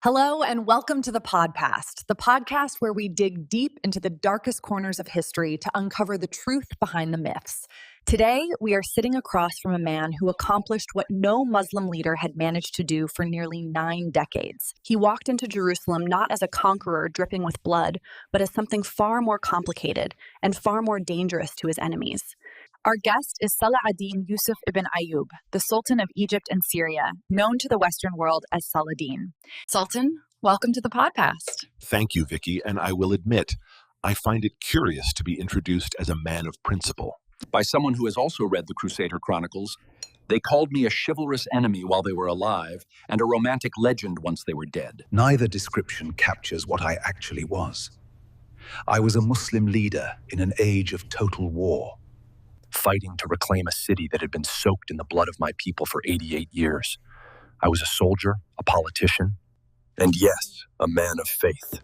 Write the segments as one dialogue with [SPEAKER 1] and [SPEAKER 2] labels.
[SPEAKER 1] Hello, and welcome to the Podpast, the podcast where we dig deep into the darkest corners of history to uncover the truth behind the myths. Today, we are sitting across from a man who accomplished what no Muslim leader had managed to do for nearly 9 decades. He walked into Jerusalem not as a conqueror dripping with blood, but as something far more complicated and far more dangerous to his enemies. Our guest is Salah ad-Din Yusuf ibn Ayyub, the Sultan of Egypt and Syria, known to the Western world as Saladin. Sultan, welcome to the Podpast.
[SPEAKER 2] Thank you, Vicky, and I will admit, I find it curious to be introduced as a man of principle.
[SPEAKER 3] By someone who has also read the Crusader Chronicles. They called me a chivalrous enemy while they were alive, and a romantic legend once they were dead.
[SPEAKER 4] Neither description captures what I actually was. I was a Muslim leader in an age of total war,
[SPEAKER 5] fighting to reclaim a city that had been soaked in the blood of my people for 88 years. I was a soldier, a politician, and yes, a man of faith.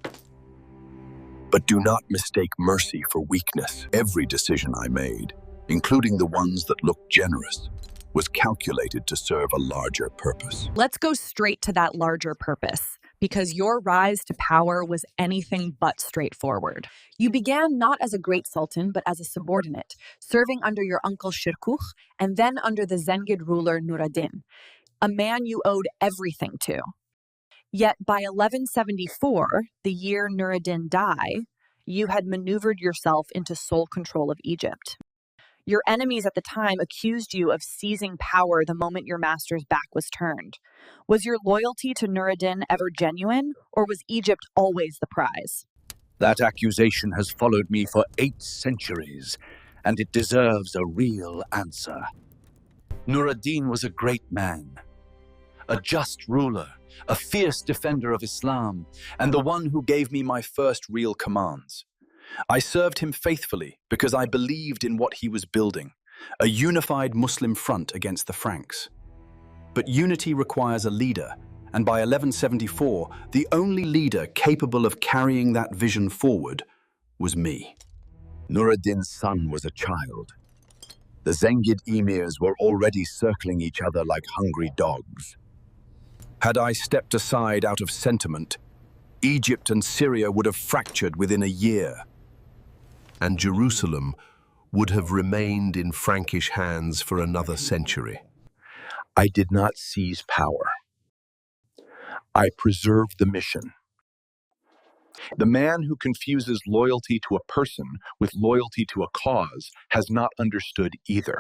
[SPEAKER 5] But do not mistake mercy for weakness.
[SPEAKER 6] Every decision I made, including the ones that looked generous, was calculated to serve a larger purpose.
[SPEAKER 1] Let's go straight to that larger purpose, because your rise to power was anything but straightforward. You began not as a great sultan, but as a subordinate, serving under your uncle Shirkuh and then under the Zengid ruler Nur ad-Din, a man you owed everything to. Yet by 1174, the year Nur ad-Din died, you had maneuvered yourself into sole control of Egypt. Your enemies at the time accused you of seizing power the moment your master's back was turned. Was your loyalty to Nur ad-Din ever genuine, or was Egypt always the prize?
[SPEAKER 5] That accusation has followed me for 8 centuries, and it deserves a real answer. Nur ad-Din was a great man, a just ruler, a fierce defender of Islam, and the one who gave me my first real commands. I served him faithfully because I believed in what he was building, a unified Muslim front against the Franks. But unity requires a leader, and by 1174, the only leader capable of carrying that vision forward was me.
[SPEAKER 6] Nur ad-Din's son was a child. The Zengid emirs were already circling each other like hungry dogs.
[SPEAKER 5] Had I stepped aside out of sentiment, Egypt and Syria would have fractured within a year.
[SPEAKER 7] And Jerusalem would have remained in Frankish hands for another century.
[SPEAKER 5] I did not seize power. I preserved the mission. The man who confuses loyalty to a person with loyalty to a cause has not understood either.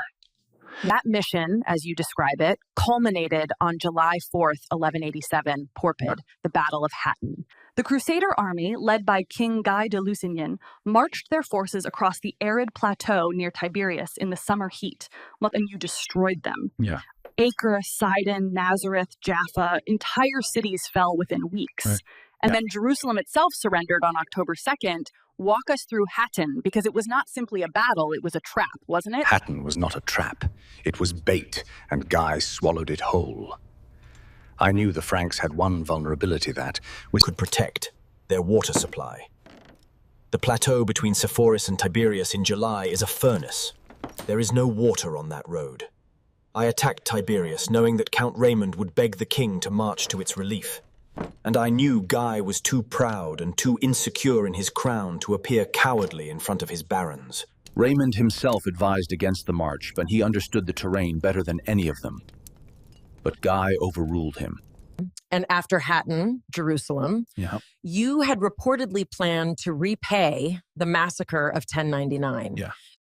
[SPEAKER 1] That mission, as you describe it, culminated on July 4th, 1187, Porpid, the Battle of Hattin. The Crusader army, led by King Guy de Lusignan, marched their forces across the arid plateau near Tiberias in the summer heat, and you destroyed them.
[SPEAKER 5] Yeah.
[SPEAKER 1] Acre, Sidon, Nazareth, Jaffa, entire cities fell within weeks.
[SPEAKER 5] Right.
[SPEAKER 1] And then Jerusalem itself surrendered on October 2nd. Walk us through Hattin, because it was not simply a battle, it was a trap, wasn't it?
[SPEAKER 5] Hattin was not a trap. It was bait, and Guy swallowed it whole. I knew the Franks had one vulnerability that we could protect: their water supply. The plateau between Sepphoris and Tiberias in July is a furnace. There is no water on that road. I attacked Tiberias, knowing that Count Raymond would beg the king to march to its relief. And I knew Guy was too proud and too insecure in his crown to appear cowardly in front of his barons. Raymond himself advised against the march, but he understood the terrain better than any of them. But Guy overruled him.
[SPEAKER 8] And after Hattin, Jerusalem, you had reportedly planned to repay the massacre of 1099.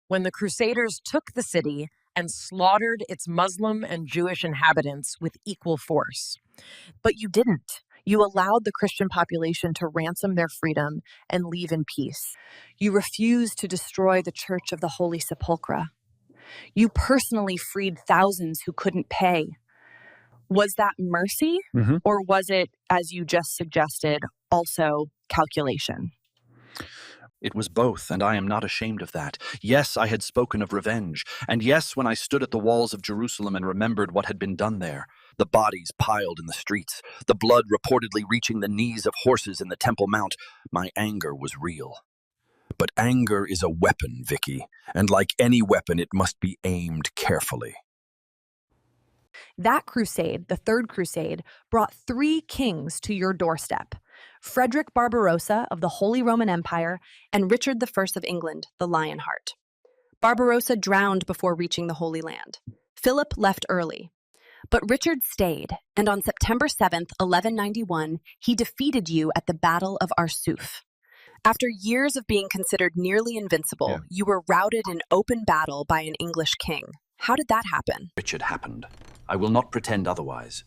[SPEAKER 8] When the Crusaders took the city and slaughtered its Muslim and Jewish inhabitants with equal force. But you didn't. You allowed the Christian population to ransom their freedom and leave in peace. You refused to destroy the Church of the Holy Sepulchre. You personally freed thousands who couldn't pay. Was that mercy, or was it, as you just suggested, also calculation?
[SPEAKER 5] It was both, and I am not ashamed of that. Yes, I had spoken of revenge, and yes, when I stood at the walls of Jerusalem and remembered what had been done there, the bodies piled in the streets, the blood reportedly reaching the knees of horses in the Temple Mount, my anger was real. But anger is a weapon, Vicky, and like any weapon, it must be aimed carefully.
[SPEAKER 1] That crusade, the Third Crusade, brought 3 kings to your doorstep: Frederick Barbarossa of the Holy Roman Empire and Richard I of England, the Lionheart. Barbarossa drowned before reaching the Holy Land. Philip left early. But Richard stayed, and on September 7th, 1191, he defeated you at the Battle of Arsuf. After years of being considered nearly invincible, you were routed in open battle by an English king. How did that happen?
[SPEAKER 3] Richard happened. I will not pretend otherwise.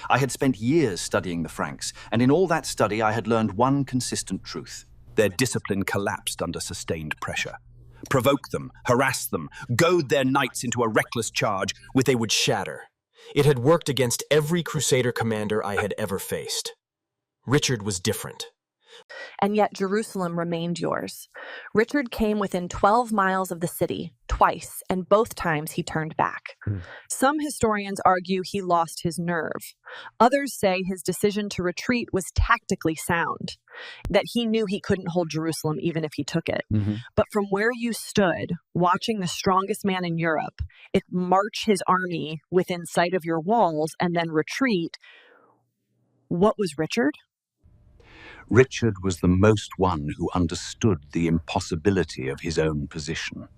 [SPEAKER 3] I had spent years studying the Franks, and in all that study I had learned one consistent truth. Their discipline collapsed under sustained pressure. Provoke them, harass them, goad their knights into a reckless charge,
[SPEAKER 9] with they would shatter. It had worked against every Crusader commander I had ever faced. Richard was different.
[SPEAKER 1] And yet Jerusalem remained yours. Richard came within 12 miles of the city, twice, and both times he turned back. Some historians argue he lost his nerve. Others say his decision to retreat was tactically sound, that he knew he couldn't hold Jerusalem even if he took it. But from where you stood, watching the strongest man in Europe, it march his army within sight of your walls and then retreat, what was Richard?
[SPEAKER 6] Richard was the most one who understood the impossibility of his own position.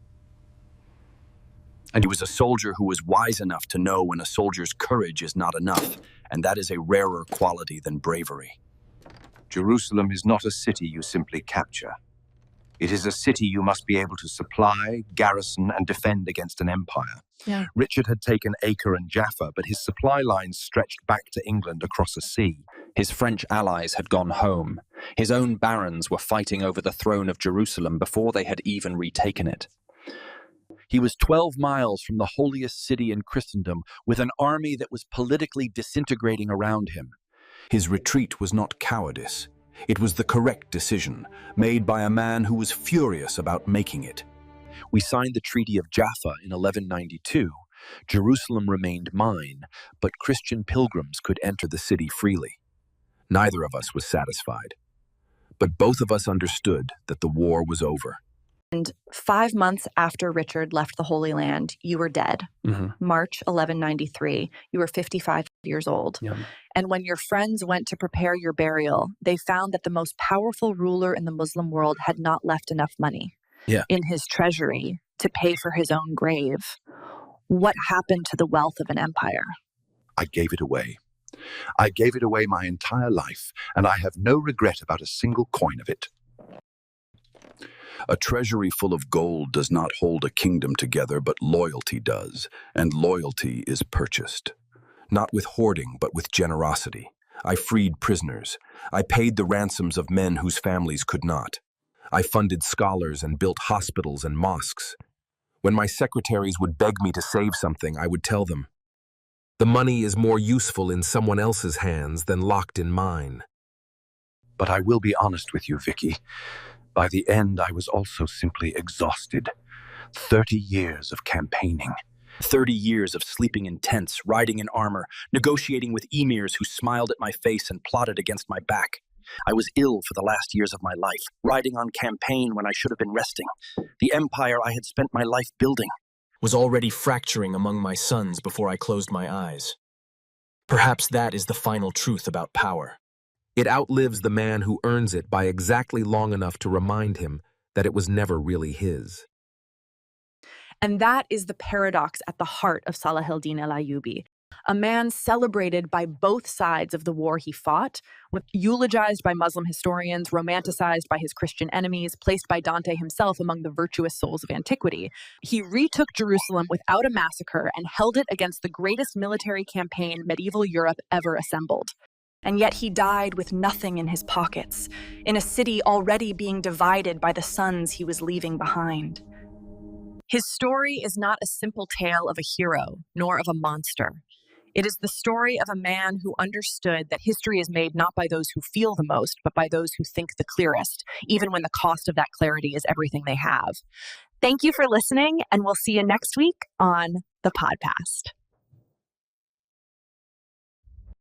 [SPEAKER 3] And he was a soldier who was wise enough to know when a soldier's courage is not enough, and that is a rarer quality than bravery.
[SPEAKER 10] Jerusalem is not a city you simply capture. It is a city you must be able to supply, garrison, and defend against an empire. Richard had taken Acre and Jaffa, but his supply lines stretched back to England across a sea.
[SPEAKER 3] His French allies had gone home. His own barons were fighting over the throne of Jerusalem before they had even retaken it. He was 12 miles from the holiest city in Christendom, with an army that was politically disintegrating around him.
[SPEAKER 5] His retreat was not cowardice. It was the correct decision, made by a man who was furious about making it.
[SPEAKER 2] We signed the Treaty of Jaffa in 1192. Jerusalem remained mine, but Christian pilgrims could enter the city freely. Neither of us was satisfied, but both of us understood that the war was over.
[SPEAKER 1] And 5 months after Richard left the Holy Land, you were dead. March 1193, you were 55 years old. And when your friends went to prepare your burial, they found that the most powerful ruler in the Muslim world had not left enough money in his treasury to pay for his own grave. What happened to the wealth of an empire?
[SPEAKER 2] I gave it away. I gave it away my entire life, and I have no regret about a single coin of it.
[SPEAKER 6] A treasury full of gold does not hold a kingdom together, but loyalty does, and loyalty is purchased. Not with hoarding, but with generosity. I freed prisoners. I paid the ransoms of men whose families could not. I funded scholars and built hospitals and mosques. When my secretaries would beg me to save something, I would tell them, "The money is more useful in someone else's hands than locked in mine."
[SPEAKER 2] But I will be honest with you, Vicky. By the end, I was also simply exhausted. 30 years of campaigning.
[SPEAKER 3] 30 years of sleeping in tents, riding in armor, negotiating with emirs who smiled at my face and plotted against my back. I was ill for the last years of my life, riding on campaign when I should have been resting. The empire I had spent my life building
[SPEAKER 9] was already fracturing among my sons before I closed my eyes. Perhaps that is the final truth about power. It outlives the man who earns it by exactly long enough to remind him that it was never really his.
[SPEAKER 1] And that is the paradox at the heart of Salah al-Din Alayouby, a man celebrated by both sides of the war he fought, eulogized by Muslim historians, romanticized by his Christian enemies, placed by Dante himself among the virtuous souls of antiquity. He retook Jerusalem without a massacre and held it against the greatest military campaign medieval Europe ever assembled. And yet he died with nothing in his pockets, in a city already being divided by the sons he was leaving behind. His story is not a simple tale of a hero, nor of a monster. It is the story of a man who understood that history is made not by those who feel the most, but by those who think the clearest, even when the cost of that clarity is everything they have. Thank you for listening, and we'll see you next week on the Podpast.